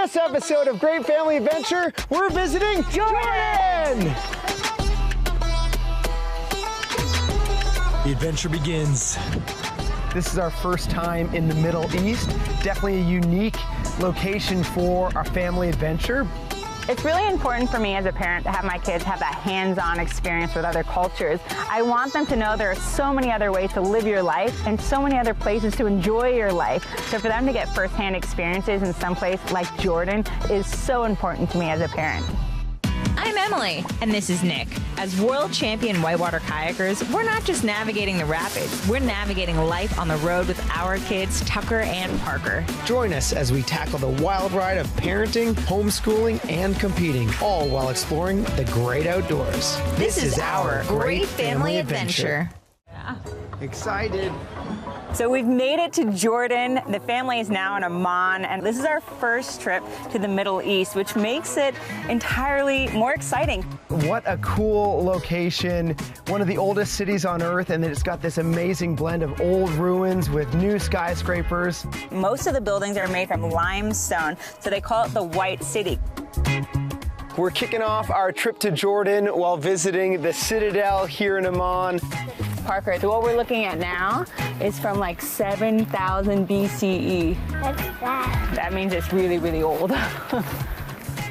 this episode of Great Family Adventure, we're visiting Jordan! The adventure begins. This is our first time in the Middle East. Definitely a unique location for our family adventure. It's really important for me as a parent to have my kids have that hands-on experience with other cultures. I want them to know there are so many other ways to live your life and so many other places to enjoy your life. So for them to get first-hand experiences in some place like Jordan is so important to me as a parent. I'm Emily, and this is Nick. As world champion whitewater kayakers, we're not just navigating the rapids, we're navigating life on the road with our kids, Tucker and Parker. Join us as we tackle the wild ride of parenting, homeschooling, and competing, all while exploring the great outdoors. This is our Great Family Adventure. Excited. So we've made it to Jordan. The family is now in Amman, and this is our first trip to the Middle East, which makes it entirely more exciting. What a cool location. One of the oldest cities on earth, and it's got this amazing blend of old ruins with new skyscrapers. Most of the buildings are made from limestone, so they call it the White City. We're kicking off our trip to Jordan while visiting the Citadel here in Amman. Parker, so what we're looking at now is from like 7,000 BCE. What's that? That means it's really, really old.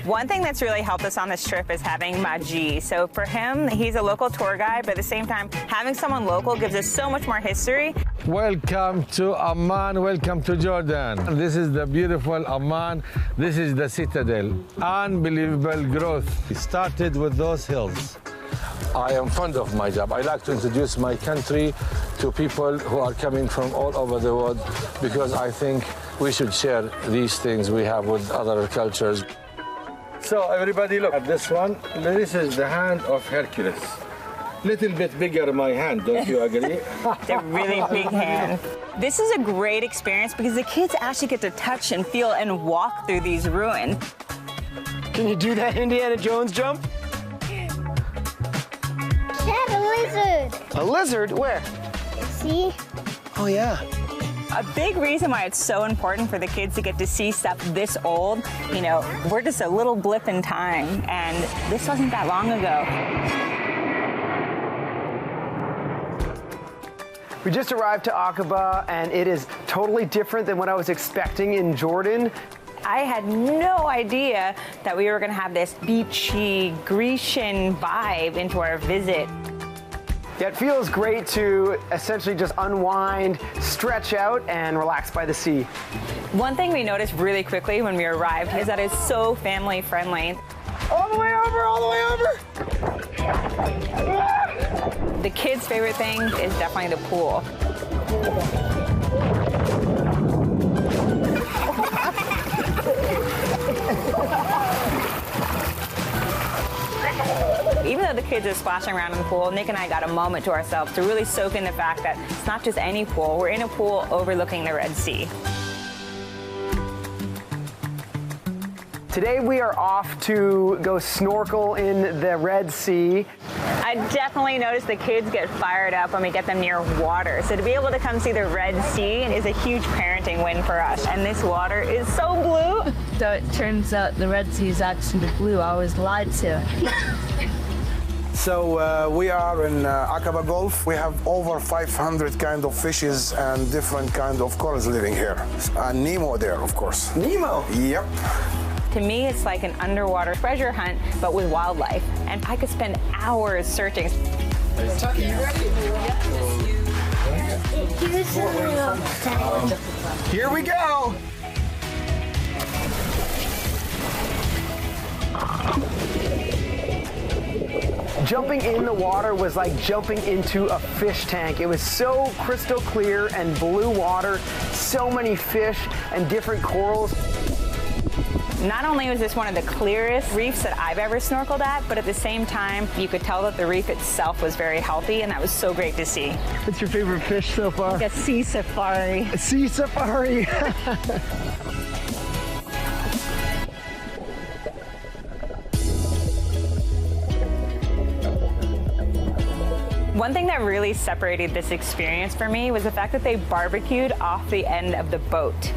One thing that's really helped us on this trip is having Maji. So for him, he's a local tour guide, but at the same time, having someone local gives us so much more history. Welcome to Amman, welcome to Jordan. This is the beautiful Amman. This is the Citadel. Unbelievable growth. It started with those hills. I am fond of my job. I like to introduce my country to people who are coming from all over the world because I think we should share these things we have with other cultures. So everybody look at this one. This is the hand of Hercules. Little bit bigger my hand, don't you agree? It's a really big hand. This is a great experience because the kids actually get to touch and feel and walk through these ruins. Can you do that Indiana Jones jump? Dad, a lizard. A lizard? Where? See? Oh yeah. A big reason why it's so important for the kids to get to see stuff this old, you know, we're just a little blip in time, and this wasn't that long ago. We just arrived to Aqaba, and it is totally different than what I was expecting in Jordan. I had no idea that we were gonna have this beachy, Grecian vibe into our visit. Yeah, it feels great to essentially just unwind, stretch out, and relax by the sea. One thing we noticed really quickly when we arrived is that it's so family friendly. All the way over, all the way over! The kids' favorite thing is definitely the pool. Even though the kids are splashing around in the pool, Nick and I got a moment to ourselves to really soak in the fact that it's not just any pool. We're in a pool overlooking the Red Sea. Today we are off to go snorkel in the Red Sea. I definitely noticed the kids get fired up when we get them near water. So to be able to come see the Red Sea is a huge parenting win for us. And this water is so blue. So it turns out the Red Sea is actually blue. I was lied to. So we are in Aqaba Gulf. We have over 500 kind of fishes and different kind of corals living here. And Nemo there, of course. Nemo? Yep. To me, it's like an underwater treasure hunt, but with wildlife. And I could spend hours searching. Tucker, you ready? Here we go. Jumping in the water was like jumping into a fish tank. It was so crystal clear and blue water, so many fish and different corals. Not only was this one of the clearest reefs that I've ever snorkeled at, but at the same time, you could tell that the reef itself was very healthy, and that was so great to see. What's your favorite fish so far? Like a sea safari. A sea safari. One thing that really separated this experience for me was the fact that they barbecued off the end of the boat.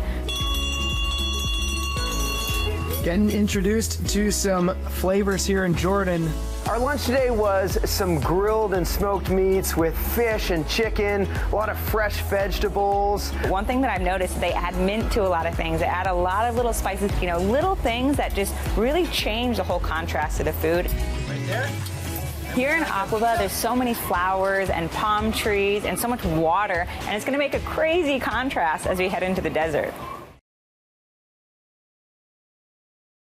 Getting introduced to some flavors here in Jordan. Our lunch today was some grilled and smoked meats with fish and chicken, a lot of fresh vegetables. One thing that I've noticed, they add mint to a lot of things. They add a lot of little spices, you know, little things that just really change the whole contrast to the food. Right there. Here in Aqaba, there's so many flowers and palm trees and so much water, and it's going to make a crazy contrast as we head into the desert.